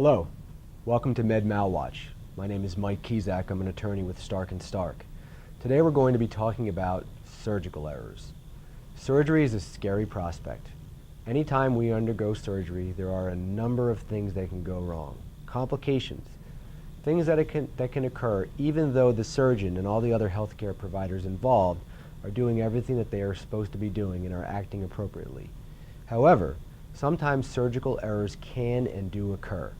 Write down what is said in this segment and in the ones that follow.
Hello, welcome to Med Mal Watch. My name is Mike Ksiazek. I'm an attorney with Stark & Stark. Today we're going to be talking about surgical errors. Surgery is a scary prospect. Anytime we undergo surgery, there are a number of things that can go wrong. Complications, things that can occur even though the surgeon and all the other healthcare providers involved are doing everything that they are supposed to be doing and are acting appropriately. However, sometimes surgical errors can and do occur.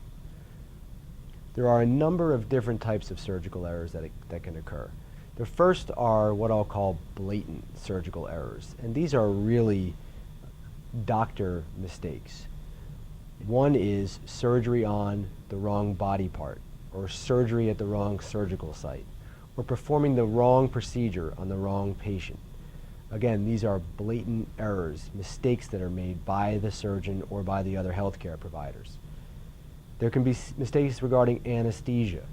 There are a number of different types of surgical errors that can occur. The first are what I'll call blatant surgical errors, and these are really doctor mistakes. One is surgery on the wrong body part, or surgery at the wrong surgical site, or performing the wrong procedure on the wrong patient. Again, these are blatant errors, mistakes that are made by the surgeon or by the other healthcare providers. There can be mistakes regarding anesthesia.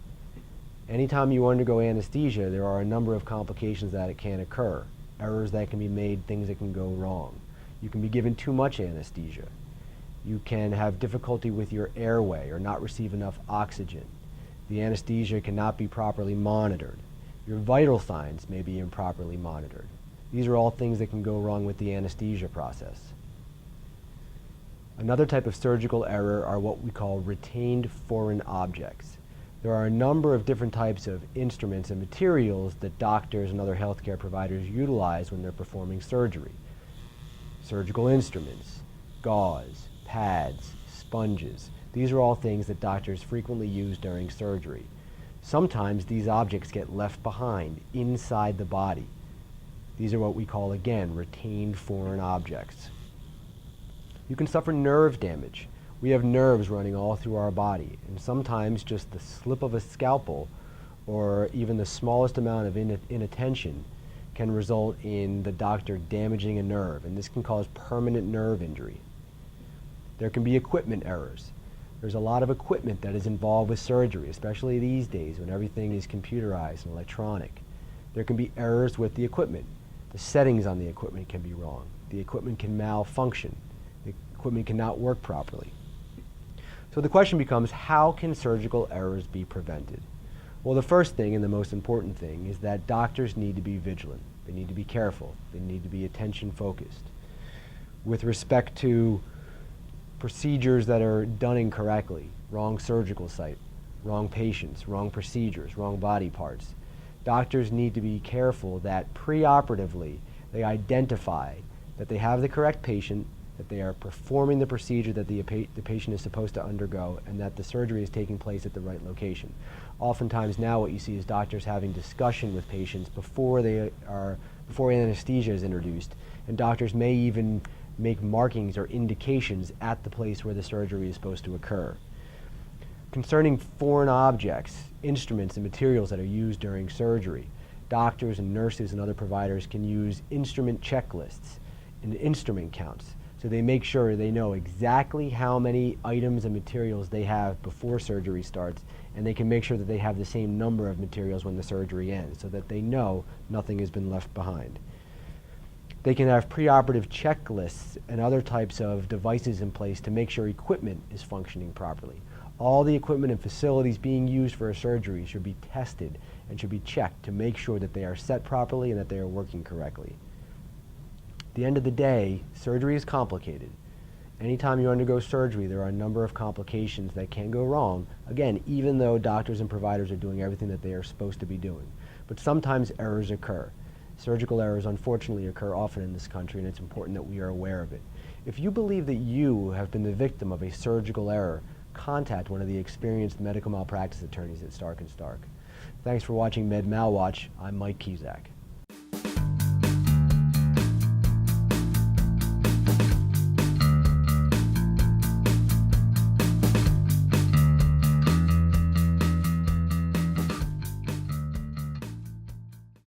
Anytime you undergo anesthesia, there are a number of complications that can occur. Errors that can be made, things that can go wrong. You can be given too much anesthesia. You can have difficulty with your airway or not receive enough oxygen. The anesthesia cannot be properly monitored. Your vital signs may be improperly monitored. These are all things that can go wrong with the anesthesia process. Another type of surgical error are what we call retained foreign objects. There are a number of different types of instruments and materials that doctors and other healthcare providers utilize when they're performing surgery. Surgical instruments, gauze, pads, sponges. These are all things that doctors frequently use during surgery. Sometimes these objects get left behind inside the body. These are what we call, again, retained foreign objects. You can suffer nerve damage. We have nerves running all through our body, and sometimes just the slip of a scalpel or even the smallest amount of inattention can result in the doctor damaging a nerve, and this can cause permanent nerve injury. There can be equipment errors. There's a lot of equipment that is involved with surgery, especially these days when everything is computerized and electronic. There can be errors with the equipment. The settings on the equipment can be wrong. The equipment can malfunction. The equipment cannot work properly. So the question becomes, how can surgical errors be prevented? Well, the first thing and the most important thing is that doctors need to be vigilant. They need to be careful. They need to be attention focused. With respect to procedures that are done incorrectly, wrong surgical site, wrong patients, wrong procedures, wrong body parts, doctors need to be careful that preoperatively they identify that they have the correct patient, that they are performing the procedure that the patient is supposed to undergo, and that the surgery is taking place at the right location. Oftentimes now what you see is doctors having discussion with patients before anesthesia is introduced, and doctors may even make markings or indications at the place where the surgery is supposed to occur. Concerning foreign objects, instruments, and materials that are used during surgery, doctors and nurses and other providers can use instrument checklists and instrument counts, so they make sure they know exactly how many items and materials they have before surgery starts, and they can make sure that they have the same number of materials when the surgery ends, so that they know nothing has been left behind. They can have preoperative checklists and other types of devices in place to make sure equipment is functioning properly. All the equipment and facilities being used for a surgery should be tested and should be checked to make sure that they are set properly and that they are working correctly. At the end of the day, surgery is complicated. Anytime you undergo surgery, there are a number of complications that can go wrong, again, even though doctors and providers are doing everything that they are supposed to be doing. But sometimes errors occur. Surgical errors, unfortunately, occur often in this country, and it's important that we are aware of it. If you believe that you have been the victim of a surgical error, contact one of the experienced medical malpractice attorneys at Stark & Stark. Thanks for watching Med Mal Watch. I'm Mike Ksiazek.